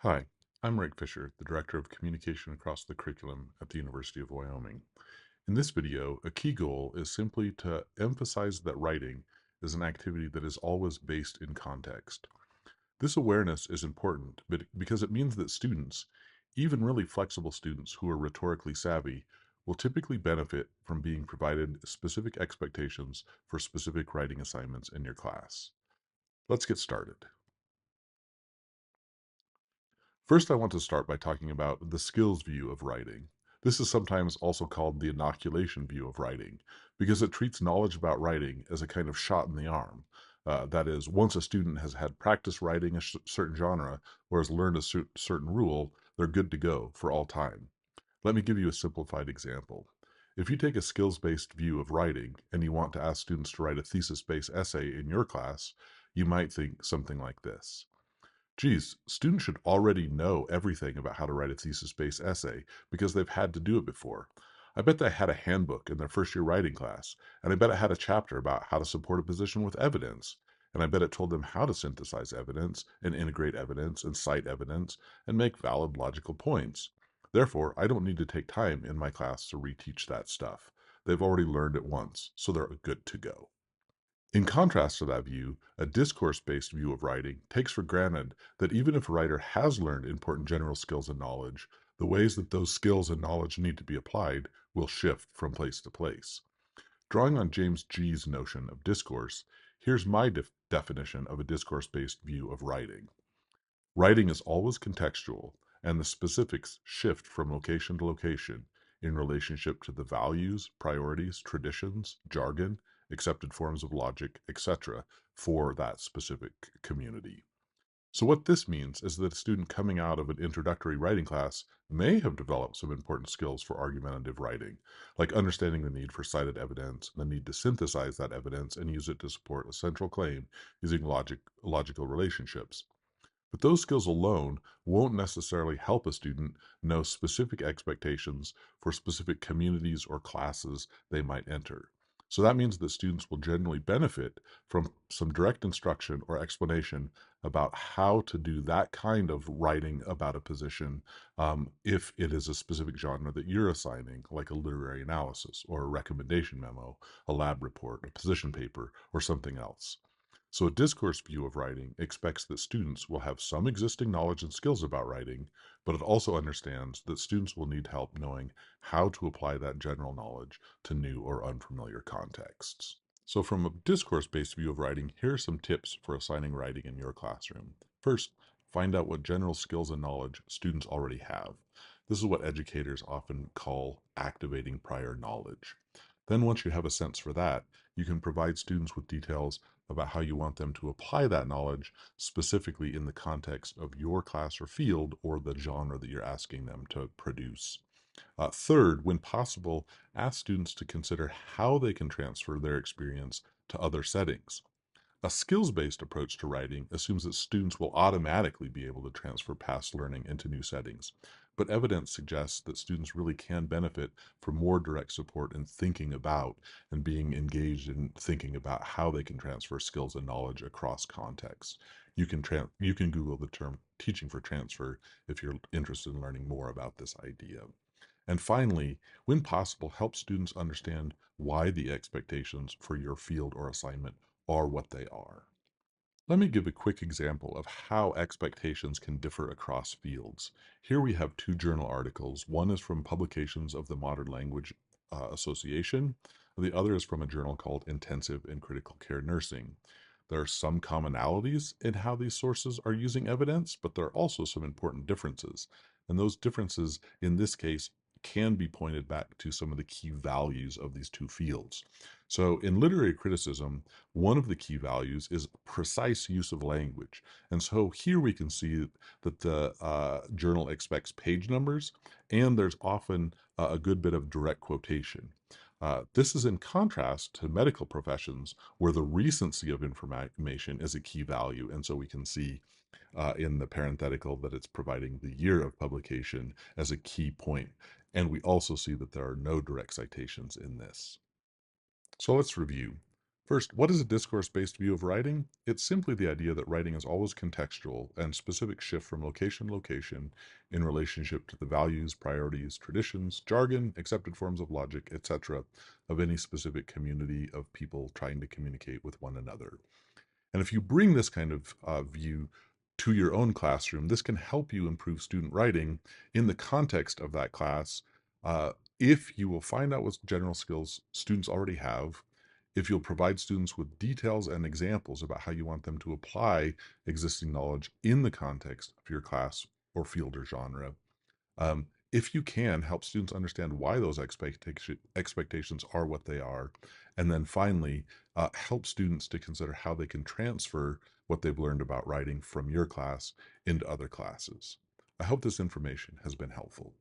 Hi, I'm Rick Fisher, the Director of Communication across the curriculum at the University of Wyoming. In this video, a key goal is simply to emphasize that writing is an activity that is always based in context. This awareness is important because it means that students, even really flexible students who are rhetorically savvy, will typically benefit from being provided specific expectations for specific writing assignments in your class. Let's get started. First, I want to start by talking about the skills view of writing. This is sometimes also called the inoculation view of writing because it treats knowledge about writing as a kind of shot in the arm. That is, once a student has had practice writing a certain genre or has learned a certain rule, they're good to go for all time. Let me give you a simplified example. If you take a skills-based view of writing and you want to ask students to write a thesis-based essay in your class, you might think something like this. Geez, students should already know everything about how to write a thesis-based essay because they've had to do it before. I bet they had a handbook in their first year writing class, and I bet it had a chapter about how to support a position with evidence. And I bet it told them how to synthesize evidence and integrate evidence and cite evidence and make valid logical points. Therefore, I don't need to take time in my class to reteach that stuff. They've already learned it once, so they're good to go. In contrast to that view, a discourse-based view of writing takes for granted that even if a writer has learned important general skills and knowledge, the ways that those skills and knowledge need to be applied will shift from place to place. Drawing on James G's notion of discourse, here's my definition of a discourse-based view of writing. Writing is always contextual, and the specifics shift from location to location in relationship to the values, priorities, traditions, jargon, accepted forms of logic, etc., for that specific community. So, what this means is that a student coming out of an introductory writing class may have developed some important skills for argumentative writing, like understanding the need for cited evidence, the need to synthesize that evidence and use it to support a central claim using logical relationships. But those skills alone won't necessarily help a student know specific expectations for specific communities or classes they might enter. So that means that students will generally benefit from some direct instruction or explanation about how to do that kind of writing about a position if it is a specific genre that you're assigning, like a literary analysis or a recommendation memo, a lab report, a position paper, or something else. So, a discourse view of writing expects that students will have some existing knowledge and skills about writing, but it also understands that students will need help knowing how to apply that general knowledge to new or unfamiliar contexts. So, from a discourse based view of writing, here are some tips for assigning writing in your classroom. First, find out what general skills and knowledge students already have. This is what educators often call activating prior knowledge. Then, once you have a sense for that, you can provide students with details about how you want them to apply that knowledge specifically in the context of your class or field or the genre that you're asking them to produce. Third, when possible, ask students to consider how they can transfer their experience to other settings. A skills-based approach to writing assumes that students will automatically be able to transfer past learning into new settings, but evidence suggests that students really can benefit from more direct support in thinking about and being engaged in thinking about how they can transfer skills and knowledge across contexts. You can Google the term teaching for transfer if you're interested in learning more about this idea. And finally, when possible, help students understand why the expectations for your field or assignment are what they are. Let me give a quick example of how expectations can differ across fields. Here we have two journal articles. One is from Publications of the Modern Language Association. The other is from a journal called Intensive and Critical Care Nursing. There are some commonalities in how these sources are using evidence, but there are also some important differences. And those differences, in this case, can be pointed back to some of the key values of these two fields. So, in literary criticism, one of the key values is precise use of language. And so here we can see that the journal expects page numbers, and there's often a good bit of direct quotation. This is in contrast to medical professions where the recency of information is a key value. And so we can see in the parenthetical that it's providing the year of publication as a key point. And we also see that there are no direct citations in this. So let's review. First, what is a discourse-based view of writing? It's simply the idea that writing is always contextual and specific shift from location to location in relationship to the values, priorities, traditions, jargon, accepted forms of logic, etc., of any specific community of people trying to communicate with one another. And if you bring this kind of view to your own classroom, this can help you improve student writing in the context of that class. If you will find out what general skills students already have, if you'll provide students with details and examples about how you want them to apply existing knowledge in the context of your class or field or genre, if you can help students understand why those expectations are what they are, and then finally help students to consider how they can transfer what they've learned about writing from your class into other classes. I hope this information has been helpful.